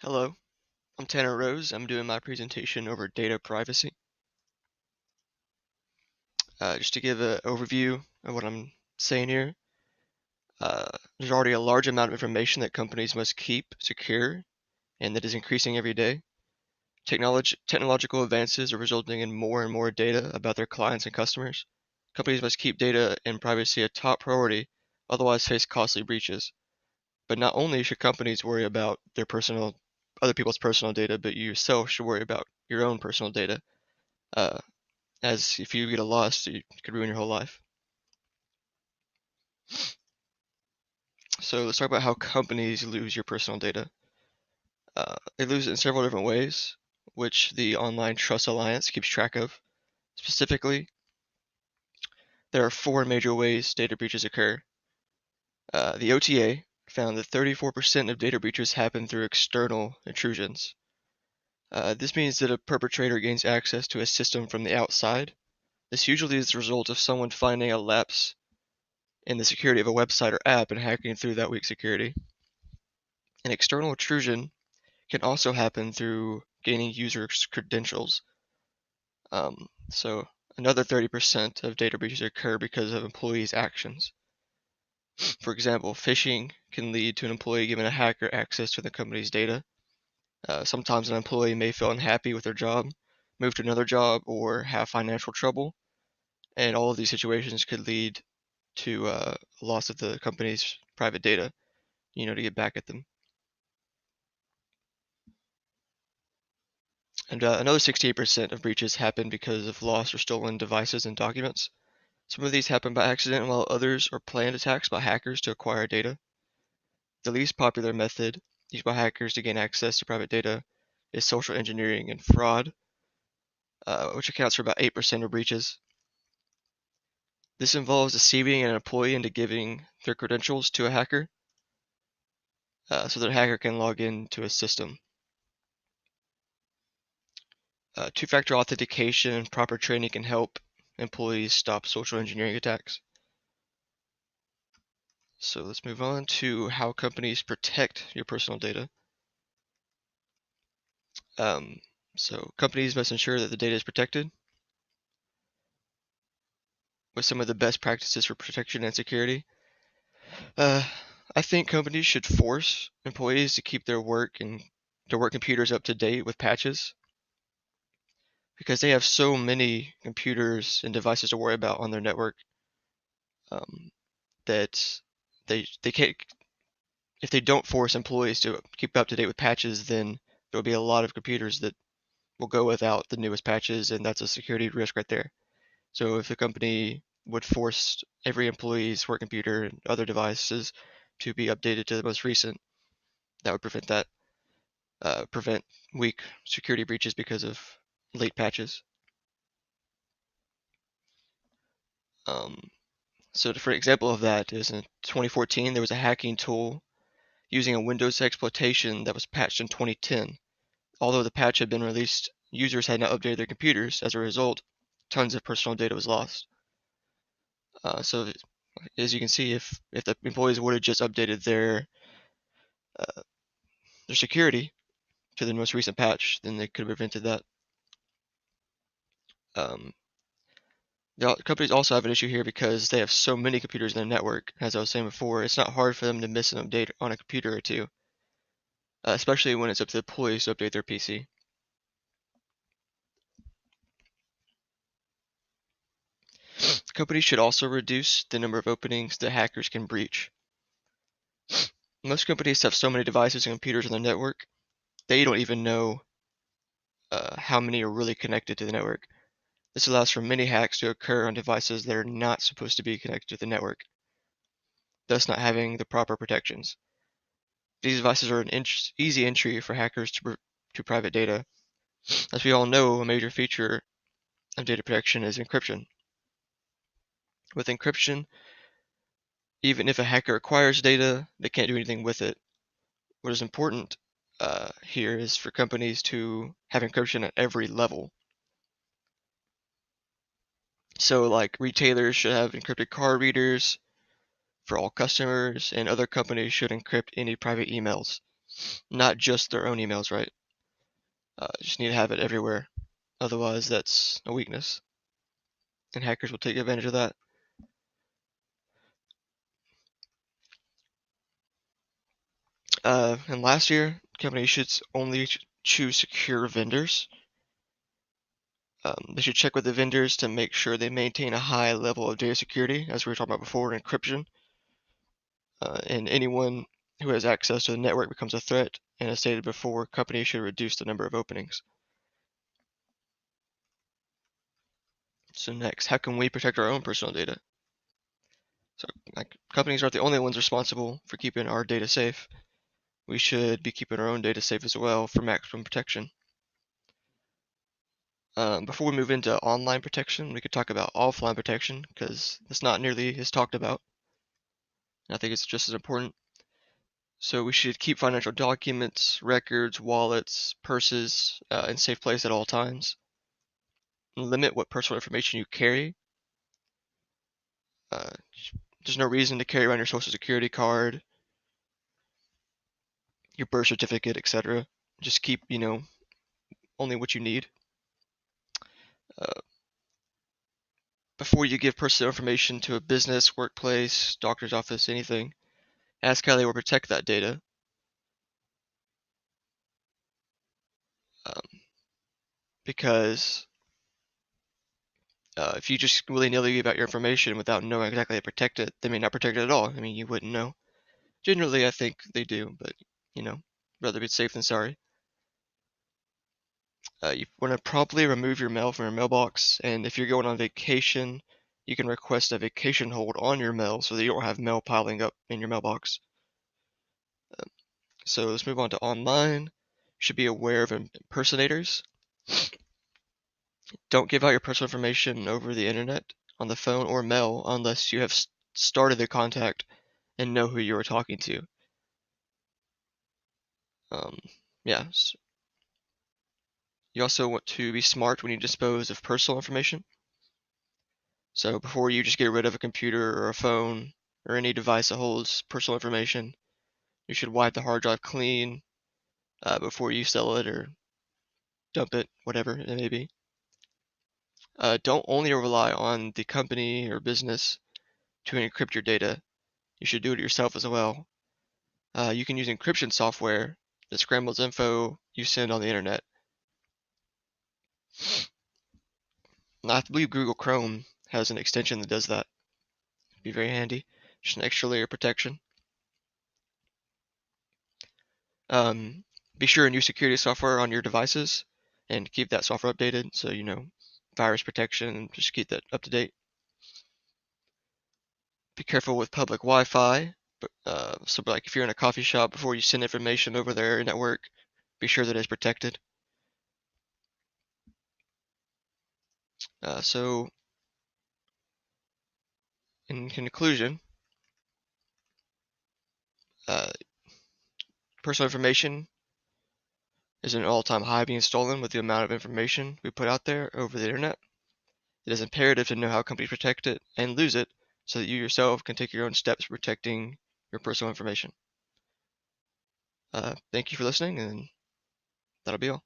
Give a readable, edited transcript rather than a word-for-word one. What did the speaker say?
Hello, I'm Tanner Rose. I'm doing my presentation over data privacy. Just to give an overview of what I'm saying here, there's already a large amount of information that companies must keep secure, and that is increasing every day. Technological advances are resulting in more and more data about their clients and customers. Companies must keep data and privacy a top priority, otherwise face costly breaches. But not only should companies worry about other people's personal data, but you yourself should worry about your own personal data. Uh, as if you get lost, it could ruin your whole life. So let's talk about how companies lose your personal data. They lose it in several different ways, which the Online Trust Alliance keeps track of. Specifically, there are four major ways data breaches occur. The OTA found that 34% of data breaches happen through external intrusions. This means that a perpetrator gains access to a system from the outside. This usually is the result of someone finding a lapse in the security of a website or app and hacking through that weak security. An external intrusion can also happen through gaining users' credentials. So another 30% of data breaches occur because of employees' actions. For example, phishing can lead to an employee giving a hacker access to the company's data. Sometimes an employee may feel unhappy with their job, move to another job, or have financial trouble, and all of these situations could lead to loss of the company's private data, to get back at them. And another 68% of breaches happen because of lost or stolen devices and documents. Some of these happen by accident, while others are planned attacks by hackers to acquire data. The least popular method used by hackers to gain access to private data is social engineering and fraud, which accounts for about 8% of breaches. This involves deceiving an employee into giving their credentials to a hacker, so that a hacker can log into a system. Two-factor authentication and proper training can help employees stop social engineering attacks. So let's move on to how companies protect your personal data. Um, so companies must ensure that the data is protected with some of the best practices for protection and security. Uh, I think companies should force employees to keep their work computers up to date with patches because they have so many computers and devices to worry about on their network, um, that they can't. If they don't force employees to keep up to date with patches, then there'll be a lot of computers that will go without the newest patches, and that's a security risk right there. So if the company would force every employee's work computer and other devices to be updated to the most recent, that would prevent weak security breaches because of late patches. Um, so for example of that is in 2014 there was a hacking tool using a Windows exploitation that was patched in 2010. Although the patch had been released, users had not updated their computers. As a result, tons of personal data was lost. So as you can see, if the employees would have just updated uh, their security to the most recent patch, then they could have prevented that. Um, the companies also have an issue here because they have so many computers in their network. As I was saying before, it's not hard for them to miss an update on a computer or two, especially when it's up to the employees to update their PC. Companies should also reduce the number of openings that hackers can breach. Most companies have so many devices and computers on their network, they don't even know how many are really connected to the network. This allows for many hacks to occur on devices that are not supposed to be connected to the network, thus not having the proper protections. These devices are an easy entry for hackers to private data. As we all know, a major feature of data protection is encryption. With encryption, even if a hacker acquires data, they can't do anything with it. What is important here is for companies to have encryption at every level. So, like retailers should have encrypted card readers for all customers, and other companies should encrypt any private emails. not just their own emails, right? Just need to have it everywhere. Otherwise, that's a weakness, and hackers will take advantage of that. And last year, companies should only choose secure vendors. They should check with the vendors to make sure they maintain a high level of data security, as we were talking about before, encryption. And anyone who has access to the network becomes a threat. And as stated before, companies should reduce the number of openings. So next, how can we protect our own personal data? So companies aren't the only ones responsible for keeping our data safe. We should be keeping our own data safe as well for maximum protection. Before we move into online protection, we could talk about offline protection because it's not nearly as talked about. I think it's just as important. So we should keep financial documents, records, wallets, purses in safe place at all times. Limit what personal information you carry. Uh, there's no reason to carry around your social security card, your birth certificate, etc. Just keep, only what you need. Before you give personal information to a business, workplace, doctor's office, anything, ask how they will protect that data. Because if you just willy-nilly give out your information without knowing exactly how to protect it, they may not protect it at all. I mean, you wouldn't know. Generally, I think they do, but, rather be safe than sorry. You want to promptly remove your mail from your mailbox, and if you're going on vacation, you can request a vacation hold on your mail so that you don't have mail piling up in your mailbox. So let's move on to online. You should be aware of impersonators. Don't give out your personal information over the internet, on the phone, or mail unless you have started the contact and know who you are talking to. Yeah. You also want to be smart when you dispose of personal information. So before you just get rid of a computer or a phone or any device that holds personal information, you should wipe the hard drive clean before you sell it or dump it, whatever it may be. Don't only rely on the company or business to encrypt your data. You should do it yourself as well. You can use encryption software that scrambles info you send on the internet. I believe Google Chrome has an extension that does that. It'd be very handy. Just an extra layer of protection. Be sure and use security software on your devices and keep that software updated so virus protection and just keep that up to date. Be careful with public Wi-Fi. So like if you're in a coffee shop, before you send information over their network, be sure that it's protected. So in conclusion, uh, personal information is an all-time high being stolen with the amount of information we put out there over the internet. It is imperative to know how companies protect it and lose it so that you yourself can take your own steps protecting your personal information. Thank you for listening, and that'll be all.